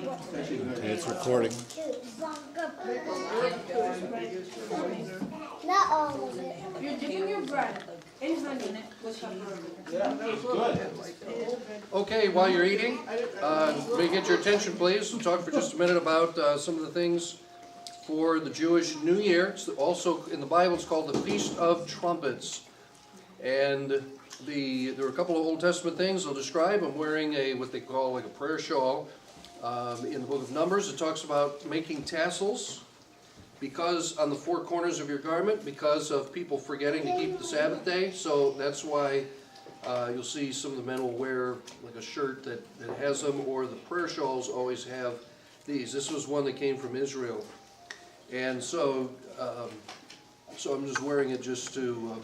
It's recording. Not all of it. You're dipping your bread in honey with pepper. Okay, while you're eating, let me get your attention, please. We'll talk for just a minute about some of the things for the Jewish New Year. It's also in the Bible, it's called the Feast of Trumpets. And there are a couple of Old Testament things I'll describe. I'm wearing what they call like a prayer shawl. In the book of Numbers, it talks about making tassels because on the four corners of your garment, because of people forgetting to keep the Sabbath day. So that's why you'll see some of the men will wear like a shirt that has them, or the prayer shawls always have these. This was one that came from Israel. And so I'm just wearing it just to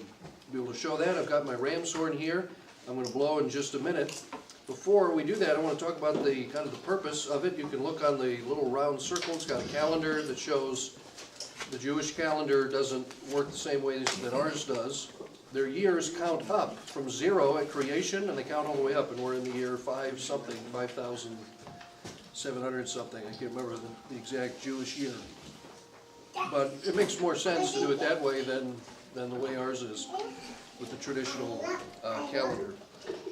be able to show that. I've got my ram's horn here. I'm going to blow in just a minute. Before we do that, I want to talk about the kind of the purpose of it. You can look on the little round circle. It's got a calendar that shows the Jewish calendar doesn't work the same way that ours does. Their years count up from 0 at creation, and they count all the way up, and we're in the year 5,700 something. I can't remember the exact Jewish year. But it makes more sense to do it that way than the way ours is with the traditional calendar.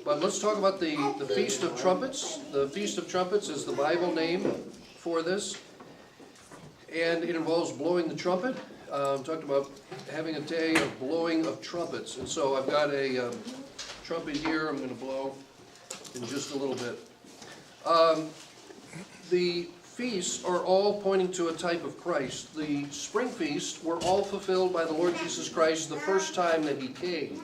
But let's talk about the Feast of Trumpets. The Feast of Trumpets is the Bible name for this. And it involves blowing the trumpet. Talked about having a day of blowing of trumpets. And so I've got a trumpet here I'm going to blow in just a little bit. The feasts are all pointing to a type of Christ. The spring feasts were all fulfilled by the Lord Jesus Christ the first time that He came.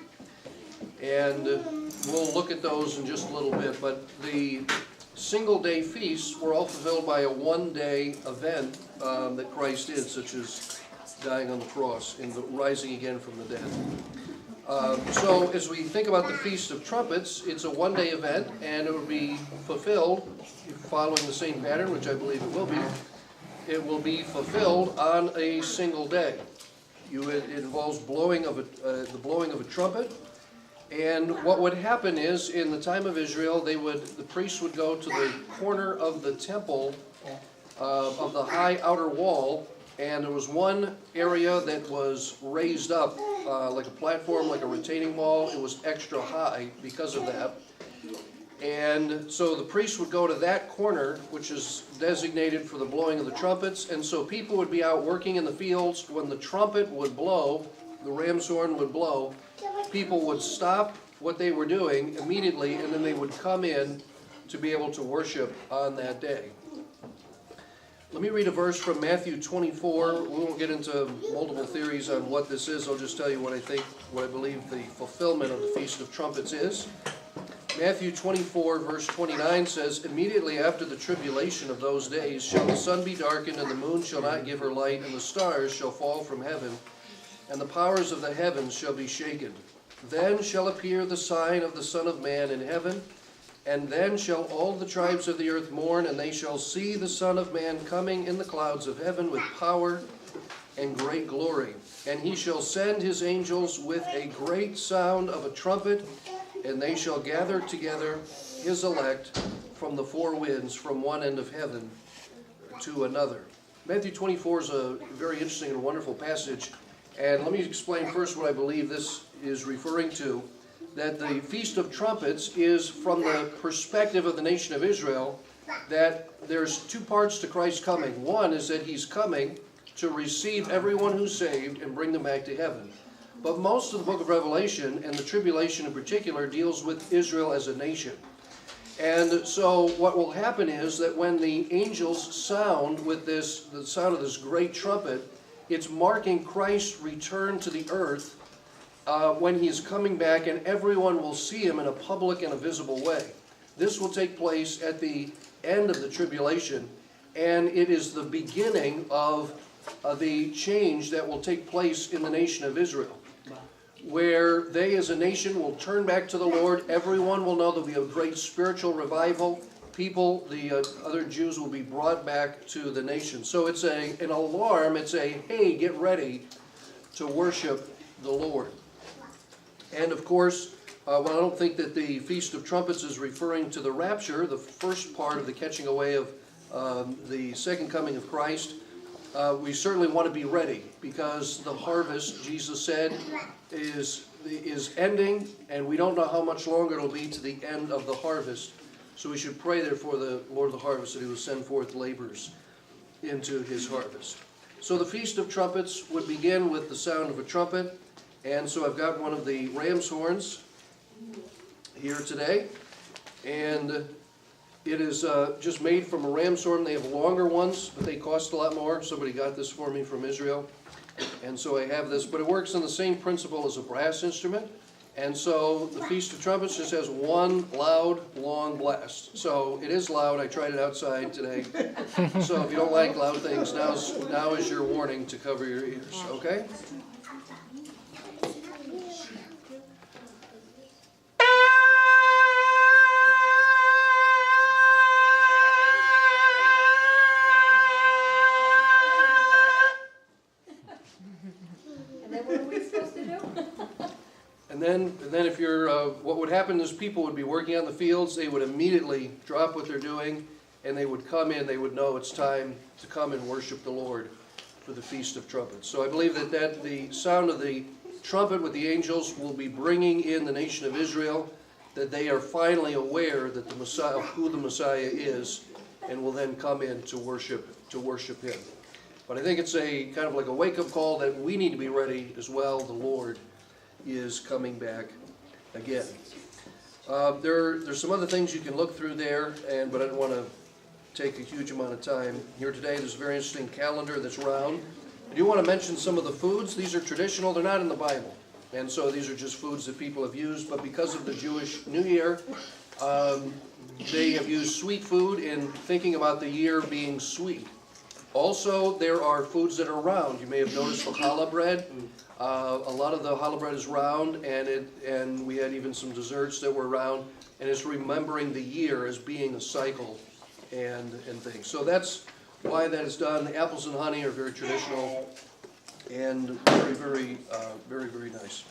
And we'll look at those in just a little bit. But the single-day feasts were all fulfilled by a one-day event that Christ did, such as dying on the cross and rising again from the dead. So as we think about the Feast of Trumpets, it's a one-day event, and it will be fulfilled, following the same pattern, which I believe it will be. It will be fulfilled on a single day. It involves the blowing of a trumpet. And what would happen is, in the time of Israel, the priests would go to the corner of the temple of the high outer wall, and there was one area that was raised up like a platform, like a retaining wall. It was extra high because of that. And so the priests would go to that corner, which is designated for the blowing of the trumpets. And so people would be out working in the fields. When the trumpet would blow, the ram's horn would blow, people would stop what they were doing immediately, and then they would come in to be able to worship on that day. Let me read a verse from Matthew 24. We won't get into multiple theories on what this is. I'll just tell you what I believe the fulfillment of the Feast of Trumpets is. Matthew 24, verse 29 says, "Immediately after the tribulation of those days shall the sun be darkened, and the moon shall not give her light, and the stars shall fall from heaven, and the powers of the heavens shall be shaken. Then shall appear the sign of the Son of Man in heaven, and then shall all the tribes of the earth mourn, and they shall see the Son of Man coming in the clouds of heaven with power and great glory. And He shall send His angels with a great sound of a trumpet, and they shall gather together His elect from the four winds, from one end of heaven to another." Matthew 24 is a very interesting and wonderful passage. And let me explain first what I believe this is referring to. That the Feast of Trumpets is from the perspective of the nation of Israel, that there's two parts to Christ's coming. One is that He's coming to receive everyone who's saved and bring them back to heaven. But most of the book of Revelation, and the tribulation in particular, deals with Israel as a nation. And so what will happen is that when the angels sound with the sound of this great trumpet, it's marking Christ's return to the earth when He is coming back, and everyone will see Him in a public and a visible way. This will take place at the end of the tribulation, and it is the beginning of the change that will take place in the nation of Israel, where they as a nation will turn back to the Lord. Everyone will know there'll be a great spiritual revival. People, the other Jews, will be brought back to the nation. So it's an alarm. It's hey, get ready to worship the Lord. And of course, while I don't think that the Feast of Trumpets is referring to the rapture, the first part of the catching away of the second coming of Christ, we certainly want to be ready, because the harvest, Jesus said, is ending, and we don't know how much longer it'll be to the end of the harvest. So we should pray therefore the Lord of the harvest that he will send forth laborers into his harvest. So the Feast of Trumpets would begin with the sound of a trumpet, and so I've got one of the ram's horns here today, and it is just made from a ram's horn. They have longer ones, but they cost a lot more. Somebody got this for me from Israel, and so I have this, but it works on the same principle as a brass instrument. And so the Feast of Trumpets just has one loud, long blast. So it is loud. I tried it outside today. So if you don't like loud things, now is your warning to cover your ears, okay? And then what are we supposed to do? And then if you're, what would happen is people would be working on the fields, they would immediately drop what they're doing, and they would come in, they would know it's time to come and worship the Lord for the Feast of Trumpets. So I believe that the sound of the trumpet with the angels will be bringing in the nation of Israel, that they are finally aware that the Messiah, who the Messiah is, and will then come in to worship him. But I think it's a kind of like a wake-up call that we need to be ready as well. The Lord is coming back again. There's some other things you can look through there, but I don't want to take a huge amount of time here today. There's a very interesting calendar that's round. I do want to mention some of the foods. These are traditional. They're not in the Bible. And so these are just foods that people have used. But because of the Jewish New Year, they have used sweet food in thinking about the year being sweet. Also, there are foods that are round. You may have noticed the challah bread. A lot of the challah bread is round, and we had even some desserts that were round, and it's remembering the year as being a cycle and things. So that's why that is done. The apples and honey are very traditional and very nice.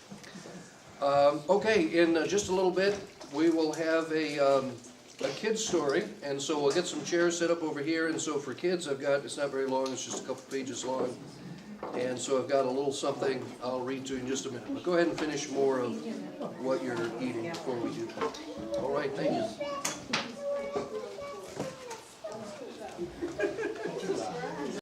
Okay, in just a little bit, we will have a kid's story, and so we'll get some chairs set up over here. And so for kids, it's not very long, it's just a couple pages long. And so I've got a little something I'll read to you in just a minute. But go ahead and finish more of what you're eating before we do that. All right, thank you.